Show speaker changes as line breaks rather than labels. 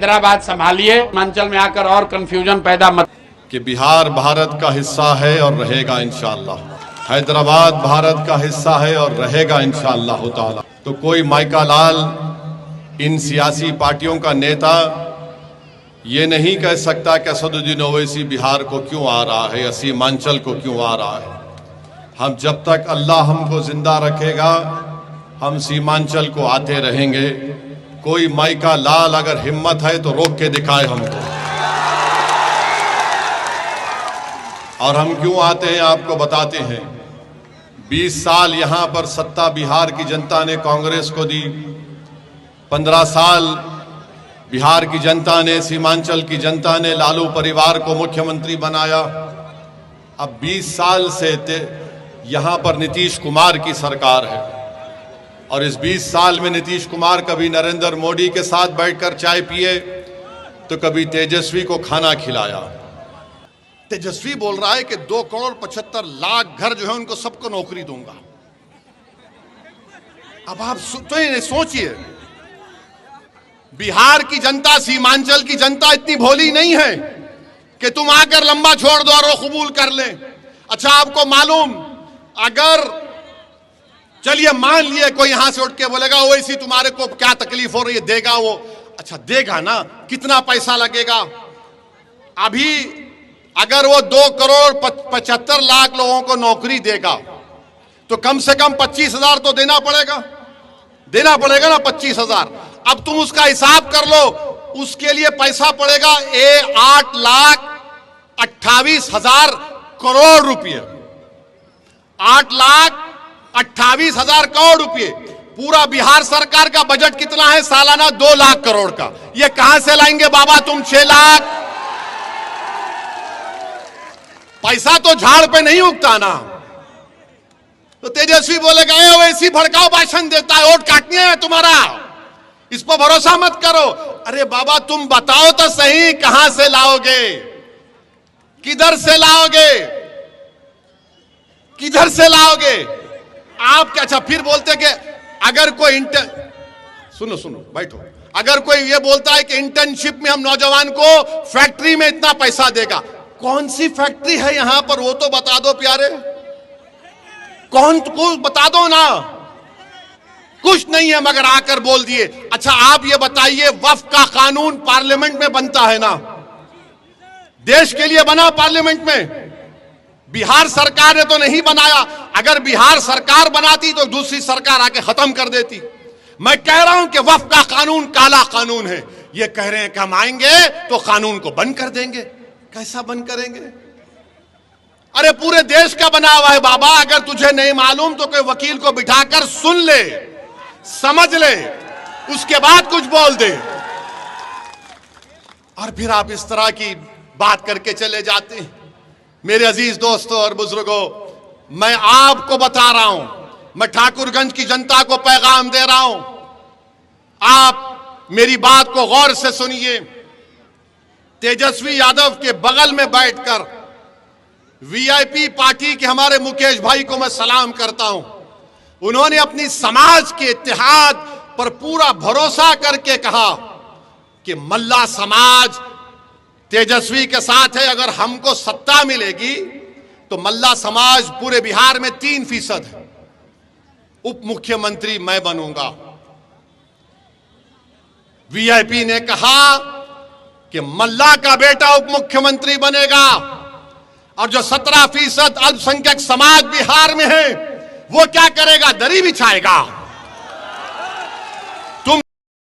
हैदराबाद संभालिए, सीमांचल में आकर और कंफ्यूजन पैदा मत।
कि बिहार भारत का हिस्सा है और रहेगा इंशाअल्लाह। हैदराबाद भारत का हिस्सा है और रहेगा इंशाअल्लाह ताला। तो कोई माइका लाल, इन सियासी पार्टियों का नेता ये नहीं कह सकता कि असदुद्दीन ओवैसी बिहार को क्यों आ रहा है या सीमांचल को क्यों आ रहा है। हम जब तक अल्लाह हमको जिंदा रखेगा हम सीमांचल को आते रहेंगे। कोई माइका लाल अगर हिम्मत है तो रोक के दिखाए हमको। और हम क्यों आते हैं आपको बताते हैं। 20 साल यहां पर सत्ता बिहार की जनता ने कांग्रेस को दी, 15 साल बिहार की जनता ने, सीमांचल की जनता ने लालू परिवार को मुख्यमंत्री बनाया। अब 20 साल से यहां पर नीतीश कुमार की सरकार है और इस 20 साल में नीतीश कुमार कभी नरेंद्र मोदी के साथ बैठकर चाय पिए तो कभी तेजस्वी को खाना खिलाया। तेजस्वी बोल रहा है कि 2,75,00,000 घर जो है उनको सबको नौकरी दूंगा। अब आप तो सोचिए, बिहार की जनता, सीमांचल की जनता इतनी भोली नहीं है कि तुम आकर लंबा छोड़ दो और वो कबूल कर ले। अच्छा, आपको मालूम, अगर चलिए मान लिए कोई यहां से उठ के बोलेगा ओवैसी तुम्हारे को क्या तकलीफ हो रही है, देगा वो। अच्छा देगा ना, कितना पैसा लगेगा? अभी अगर वो 2,75,00,000 लोगों को नौकरी देगा तो कम से कम 25,000 तो देना पड़ेगा ना 25,000। अब तुम उसका हिसाब कर लो, उसके लिए पैसा पड़ेगा 8,28,000 करोड़ रुपये। 8,28,000 करोड़ रुपये। पूरा बिहार सरकार का बजट कितना है सालाना? 2 लाख करोड़ का। ये कहां से लाएंगे बाबा तुम 6 लाख? पैसा तो झाड़ पे नहीं उगता ना। तो तेजस्वी बोलेगा ओवैसी भड़काऊ भाषण देता है, वोट काटनी है तुम्हारा, इस पर भरोसा मत करो। अरे बाबा तुम बताओ तो सही, कहां से लाओगे, किधर से लाओगे, किधर से लाओगे आप? क्या? अच्छा फिर बोलते कि अगर कोई सुनो बैठो, अगर कोई ये बोलता है कि इंटर्नशिप में हम नौजवान को फैक्ट्री में इतना पैसा देगा, कौन सी फैक्ट्री है यहां पर वो तो बता दो प्यारे, कौन को बता दो ना। कुछ नहीं है मगर आकर बोल दिए। अच्छा आप ये बताइए, वक्फ का कानून पार्लियामेंट में बनता है ना, देश के लिए बना पार्लियामेंट में, बिहार सरकार ने तो नहीं बनाया। अगर बिहार सरकार बनाती तो दूसरी सरकार आके खत्म कर देती। मैं कह रहा हूं कि वक्फ का कानून काला कानून है। ये कह रहे हैं कि हम आएंगे तो कानून को बंद कर देंगे। कैसा बंद करेंगे? अरे पूरे देश का बना हुआ है बाबा। अगर तुझे नहीं मालूम तो कोई वकील को बिठाकर सुन ले, समझ ले, उसके बाद कुछ बोल दे। और फिर आप इस तरह की बात करके चले जाते हैं। मेरे अजीज दोस्तों और बुजुर्गों, मैं आपको बता रहा हूं, मैं ठाकुरगंज की जनता को पैगाम दे रहा हूं, आप मेरी बात को गौर से सुनिए। तेजस्वी यादव के बगल में बैठकर वीआईपी पार्टी के हमारे मुकेश भाई को मैं सलाम करता हूं। उन्होंने अपनी समाज के इत्तेहाद पर पूरा भरोसा करके कहा कि मल्ला समाज तेजस्वी के साथ है। अगर हमको सत्ता मिलेगी तो मल्ला समाज पूरे बिहार में 3% है, उप मुख्यमंत्री मैं बनूंगा। वीआईपी ने कहा कि मल्ला का बेटा उप मुख्यमंत्री बनेगा और जो 17% अल्पसंख्यक समाज बिहार में है वो क्या करेगा? दरी बिछाएगा।